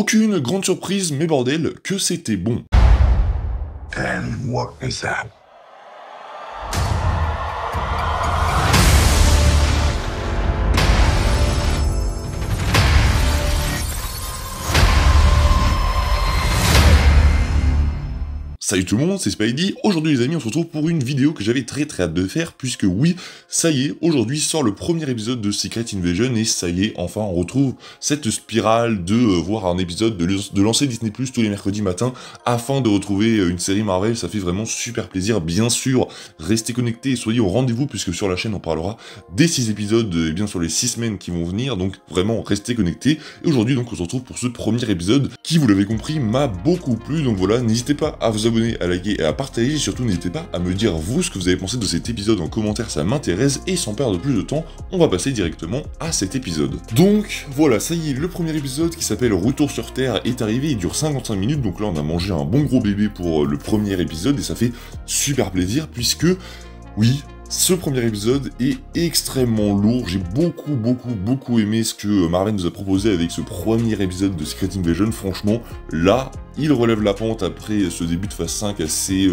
Aucune grande surprise, mais bordel, que c'était bon. And what is that? Salut tout le monde, c'est Spidey. Aujourd'hui les amis, on se retrouve pour une vidéo que j'avais très hâte de faire, puisque oui, ça y est, aujourd'hui sort le premier épisode de Secret Invasion, et ça y est, enfin on retrouve cette spirale de voir un épisode, de lancer Disney Plus tous les mercredis matins, afin de retrouver une série Marvel. Ça fait vraiment super plaisir. Bien sûr, restez connectés et soyez au rendez-vous, puisque sur la chaîne on parlera des 6 épisodes, et bien sur les 6 semaines qui vont venir, donc vraiment restez connectés. Et aujourd'hui donc on se retrouve pour ce premier épisode, qui vous l'avez compris, m'a beaucoup plu, donc voilà, n'hésitez pas à vous abonner, à liker et à partager, et surtout n'hésitez pas à me dire vous ce que vous avez pensé de cet épisode en commentaire, ça m'intéresse, et sans perdre plus de temps, on va passer directement à cet épisode. Donc voilà, ça y est, le premier épisode qui s'appelle Retour sur Terre est arrivé, il dure 55 minutes, donc là on a mangé un bon gros bébé pour le premier épisode, et ça fait super plaisir, puisque, oui, ce premier épisode est extrêmement lourd. J'ai beaucoup aimé ce que Marvel nous a proposé avec ce premier épisode de Secret Invasion. Franchement, là, il relève la pente après ce début de phase 5 assez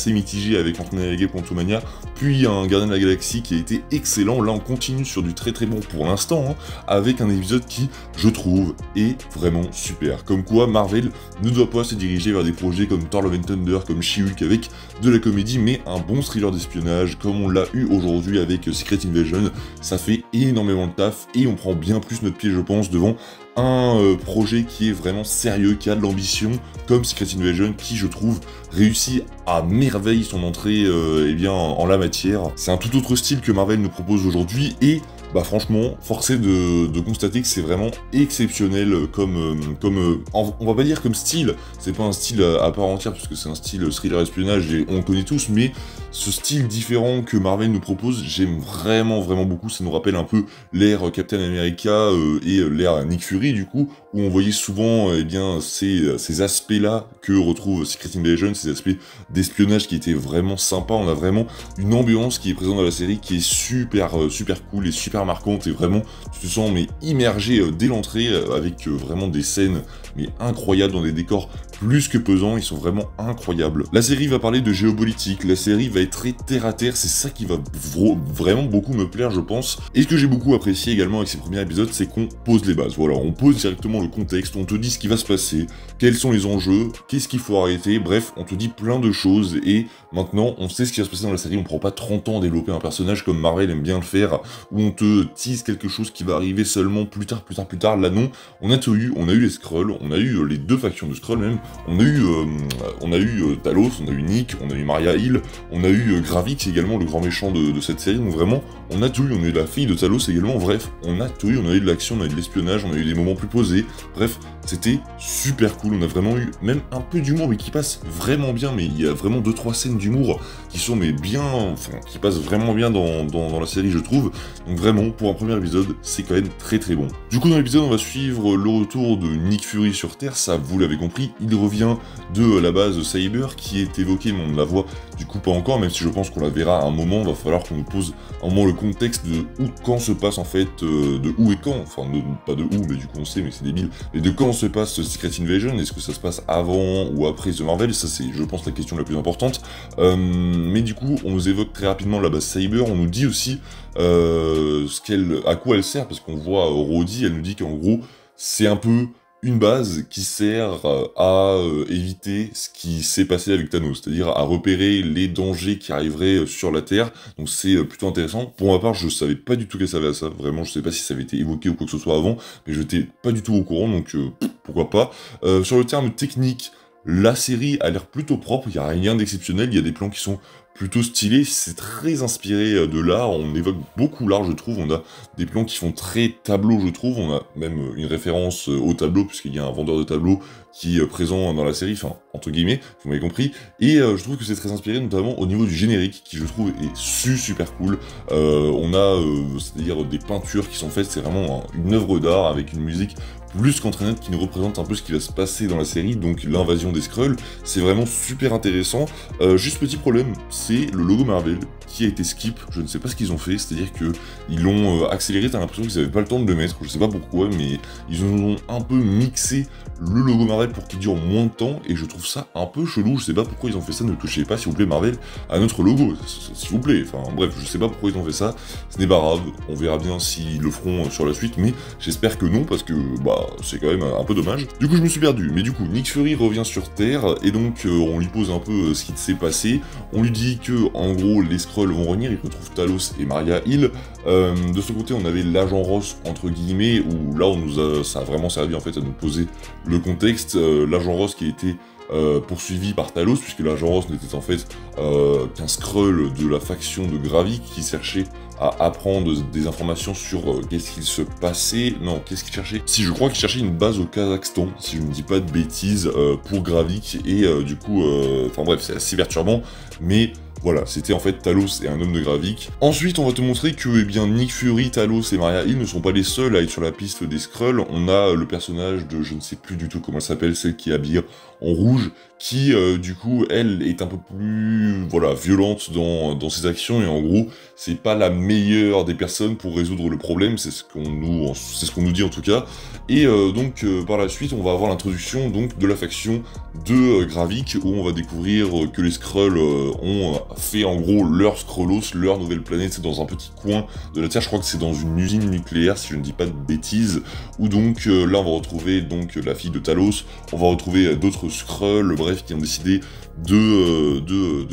mitigé avec Ant-Man et la Guêpe Quantumania, puis un Gardien de la Galaxie qui a été excellent. Là, on continue sur du très bon pour l'instant, hein, avec un épisode qui, je trouve, est vraiment super. Comme quoi, Marvel ne doit pas se diriger vers des projets comme Thor Love and Thunder, comme She-Hulk avec de la comédie, mais un bon thriller d'espionnage, comme on l'a eu aujourd'hui avec Secret Invasion. Ça fait énormément de taf, et on prend bien plus notre pied, je pense, devant un projet qui est vraiment sérieux, qui a de l'ambition, comme Secret Invasion, qui, je trouve, réussit à merveille son entrée en la matière. C'est un tout autre style que Marvel nous propose aujourd'hui, et bah franchement, forcé de constater que c'est vraiment exceptionnel on va pas dire comme style, c'est pas un style à part entière, parce que c'est un style thriller espionnage, et on le connaît tous, mais ce style différent que Marvel nous propose, j'aime vraiment beaucoup. Ça nous rappelle un peu l'ère Captain America et l'ère Nick Fury, du coup, où on voyait souvent ces aspects-là que retrouve Secret Invasion, ces aspects d'espionnage qui étaient vraiment sympas. On a vraiment une ambiance qui est présente dans la série, qui est super cool et super marquante, et vraiment, tu te sens immergé dès l'entrée, avec vraiment des scènes incroyables, dans des décors plus que pesants, ils sont vraiment incroyables. La série va parler de géopolitique, la série va être très terre à terre, c'est ça qui va vraiment beaucoup me plaire, je pense. Et ce que j'ai beaucoup apprécié également avec ces premiers épisodes, c'est qu'on pose les bases. Voilà, on pose directement le contexte, on te dit ce qui va se passer, quels sont les enjeux, qu'est-ce qu'il faut arrêter, bref, on te dit plein de choses, et maintenant, on sait ce qui va se passer dans la série. On prend pas 30 ans à développer un personnage comme Marvel aime bien le faire, où on te tease quelque chose qui va arriver seulement plus tard. Là non, on a tout eu, on a eu les Skrulls, on a eu les 2 factions de Skrulls même, on a eu Talos, on a eu Nick, on a eu Maria Hill, on a eu Gravik également, le grand méchant de cette série. Donc vraiment, on a tout eu, on a eu la fille de Talos également, bref, on a tout eu, on a eu de l'action, on a eu de l'espionnage, on a eu des moments plus posés, bref, c'était super cool. On a vraiment eu même un peu d'humour, mais qui passe vraiment bien, mais il y a vraiment 2-3 scènes d'humour qui sont qui passent vraiment bien dans la série, je trouve. Donc vraiment, pour un premier épisode, c'est quand même très bon. Du coup, dans l'épisode, on va suivre le retour de Nick Fury sur Terre, ça vous l'avez compris, il revient de la base Cyber, qui est évoquée, mais on ne la voit du coup pas encore, même si je pense qu'on la verra à un moment. Va falloir qu'on nous pose un moment le contexte de quand se passe en fait, de où et quand, enfin pas de où, mais du coup on sait, mais c'est débile, mais de quand se passe Secret Invasion. Est-ce que ça se passe avant ou après The Marvel? Ça c'est, je pense, la question la plus importante. Mais du coup, on nous évoque très rapidement la base Cyber, on nous dit aussi à quoi elle sert, parce qu'on voit Rhodey, elle nous dit qu'en gros, c'est un peu une base qui sert à éviter ce qui s'est passé avec Thanos, c'est-à-dire à repérer les dangers qui arriveraient sur la Terre. Donc c'est plutôt intéressant. Pour ma part, je savais pas du tout qu'elle servait à ça, vraiment, je sais pas si ça avait été évoqué ou quoi que ce soit avant, mais je n'étais pas du tout au courant, donc pourquoi pas. Sur le terme technique, la série a l'air plutôt propre, il n'y a rien d'exceptionnel, il y a des plans qui sont plutôt stylés, c'est très inspiré de l'art, on évoque beaucoup l'art, je trouve. On a des plans qui font très tableau, je trouve, on a même une référence au tableau, puisqu'il y a un vendeur de tableaux qui est présent dans la série. Enfin, entre guillemets, vous m'avez compris, et je trouve que c'est très inspiré, notamment au niveau du générique, qui je trouve est super cool. On a, c'est-à-dire des peintures qui sont faites, c'est vraiment une œuvre d'art avec une musique plus qu'entraînante qui nous représente un peu ce qui va se passer dans la série, donc l'invasion des Skrulls, c'est vraiment super intéressant. Juste petit problème, c'est le logo Marvel qui a été skip, je ne sais pas ce qu'ils ont fait, c'est-à-dire que ils l'ont accéléré, t'as l'impression qu'ils n'avaient pas le temps de le mettre, je sais pas pourquoi, mais ils ont un peu mixé le logo Marvel pour qu'il dure moins de temps, et je trouve ça un peu chelou, je sais pas pourquoi ils ont fait ça, ne touchez pas s'il vous plaît Marvel à notre logo, s'il vous plaît, enfin bref, je sais pas pourquoi ils ont fait ça, ce n'est pas grave, on verra bien s'ils le feront sur la suite, mais j'espère que non, parce que bah c'est quand même un peu dommage. Du coup je me suis perdu, mais du coup Nick Fury revient sur Terre, et donc on lui pose un peu ce qui s'est passé, on lui dit que en gros les Skrulls vont revenir, il retrouve Talos et Maria Hill, de son côté on avait l'agent Ross entre guillemets, où là ça a vraiment servi en fait à nous poser le contexte, l'agent Ross qui a été poursuivi par Talos, puisque l'agent Ross n'était en fait qu'un Skrull de la faction de Gravik qui cherchait à apprendre des informations sur qu'est-ce qu'il se passait. Non, qu'est-ce qu'il cherchait? Si, je crois qu'il cherchait une base au Kazakhstan, si je ne dis pas de bêtises, pour Gravik, et du coup, enfin bref, c'est assez perturbant, mais voilà, c'était en fait Talos et un homme de Gravik. Ensuite, on va te montrer que eh bien, Nick Fury, Talos et Maria Hill ne sont pas les seuls à être sur la piste des Skrulls. On a le personnage de, je ne sais plus du tout comment elle s'appelle, celle qui est habillée en rouge, qui du coup, elle, est un peu plus, voilà, violente dans ses actions, et en gros, c'est pas la meilleure des personnes pour résoudre le problème, c'est ce qu'on nous dit en tout cas. Et donc, par la suite, on va avoir l'introduction donc de la faction de Gravik, où on va découvrir que les Skrulls ont fait en gros leur Skrullos, leur nouvelle planète, c'est dans un petit coin de la Terre, je crois que c'est dans une usine nucléaire, si je ne dis pas de bêtises, où donc là on va retrouver donc la fille de Talos, on va retrouver d'autres Skrulls, bref, qui ont décidé de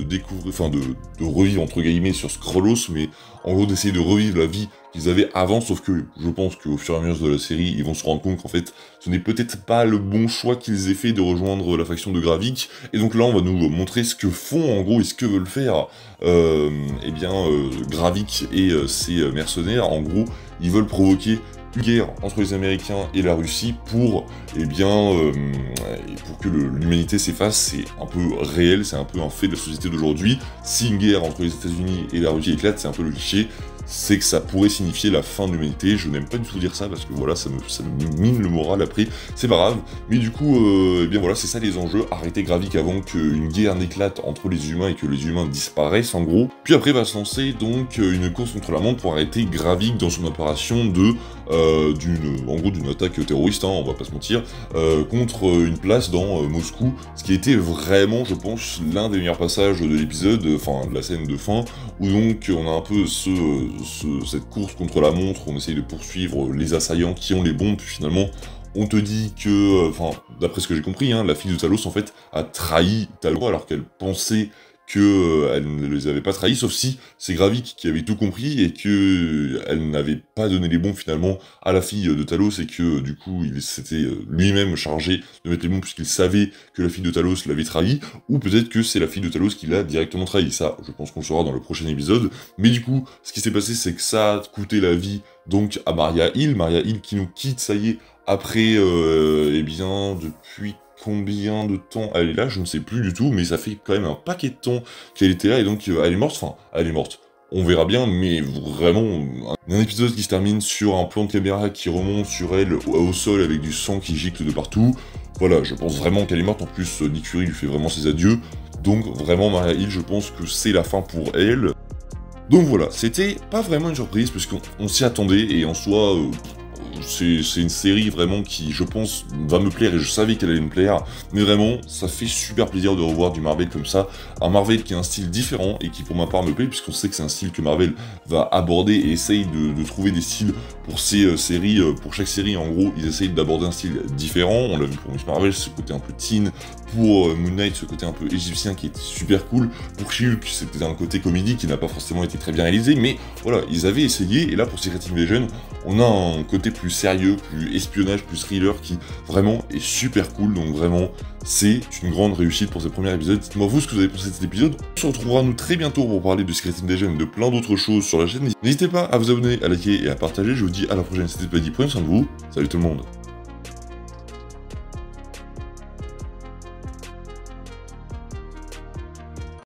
découvrir, enfin de revivre entre guillemets sur Skrullos, mais en gros d'essayer de revivre la vie qu'ils avaient avant, sauf que je pense qu'au fur et à mesure de la série, ils vont se rendre compte qu'en fait, ce n'est peut-être pas le bon choix qu'ils aient fait de rejoindre la faction de Gravik, et donc là on va nous montrer ce que font en gros et ce que veulent faire eh bien Gravik et ses mercenaires. En gros, ils veulent provoquer une guerre entre les Américains et la Russie pour, eh bien, pour que l'humanité s'efface. C'est un peu réel, c'est un peu un fait de la société d'aujourd'hui. Si une guerre entre les États-Unis et la Russie éclate, c'est un peu le cliché, c'est que ça pourrait signifier la fin de l'humanité. Je n'aime pas du tout dire ça parce que voilà, ça me mine le moral après, c'est pas grave. Mais du coup, eh bien voilà, c'est ça les enjeux. Arrêter Gravik avant qu'une guerre n'éclate entre les humains et que les humains disparaissent en gros. Puis après va se lancer donc une course contre la montre pour arrêter Gravik dans son opération de d'une attaque terroriste, hein, on va pas se mentir, contre une place dans Moscou, ce qui était vraiment, je pense, l'un des meilleurs passages de l'épisode, enfin de la scène de fin, où donc on a un peu cette course contre la montre, on essaye de poursuivre les assaillants qui ont les bombes, puis finalement on te dit que, enfin, d'après ce que j'ai compris, hein, la fille de Talos en fait a trahi Talos alors qu'elle pensait qu'elle ne les avait pas trahis, sauf si c'est Gravik qui avait tout compris et que elle n'avait pas donné les bombes finalement à la fille de Talos, et que du coup il s'était lui-même chargé de mettre les bombes puisqu'il savait que la fille de Talos l'avait trahi, ou peut-être que c'est la fille de Talos qui l'a directement trahi. Ça, je pense qu'on le saura dans le prochain épisode. Mais du coup, ce qui s'est passé, c'est que ça a coûté la vie donc à Maria Hill qui nous quitte, ça y est, après, eh bien, depuis combien de temps elle est là, je ne sais plus du tout, mais ça fait quand même un paquet de temps qu'elle était là, et donc elle est morte, enfin, elle est morte. On verra bien, mais vraiment, un épisode qui se termine sur un plan de caméra qui remonte sur elle au sol avec du sang qui gicle de partout. Voilà, je pense vraiment qu'elle est morte. En plus, Nick Fury lui fait vraiment ses adieux. Donc vraiment, Maria Hill, je pense que c'est la fin pour elle. Donc voilà, c'était pas vraiment une surprise, puisqu'on s'y attendait, et en soi, c'est une série vraiment qui, je pense, va me plaire, et je savais qu'elle allait me plaire, mais vraiment, ça fait super plaisir de revoir du Marvel comme ça, un Marvel qui a un style différent, et qui pour ma part me plaît, puisqu'on sait que c'est un style que Marvel va aborder, et essaye de trouver des styles pour ces séries, pour chaque série, en gros, ils essayent d'aborder un style différent. On l'a vu pour Miss Marvel, ce côté un peu teen, pour Moon Knight, ce côté un peu égyptien qui était super cool, pour She-Hulk, c'était un côté comédie qui n'a pas forcément été très bien réalisé, mais voilà, ils avaient essayé, et là pour Secret Invasion, on a un côté plus sérieux, plus espionnage, plus thriller qui vraiment est super cool, donc vraiment c'est une grande réussite pour ce premier épisode. Dites-moi vous ce que vous avez pensé de cet épisode. On se retrouvera nous très bientôt pour parler de Secret Invasion et de plein d'autres choses sur la chaîne. N'hésitez pas à vous abonner, à liker et à partager. Je vous dis à la prochaine, c'était Paddy, prenez soin de vous, salut tout le monde.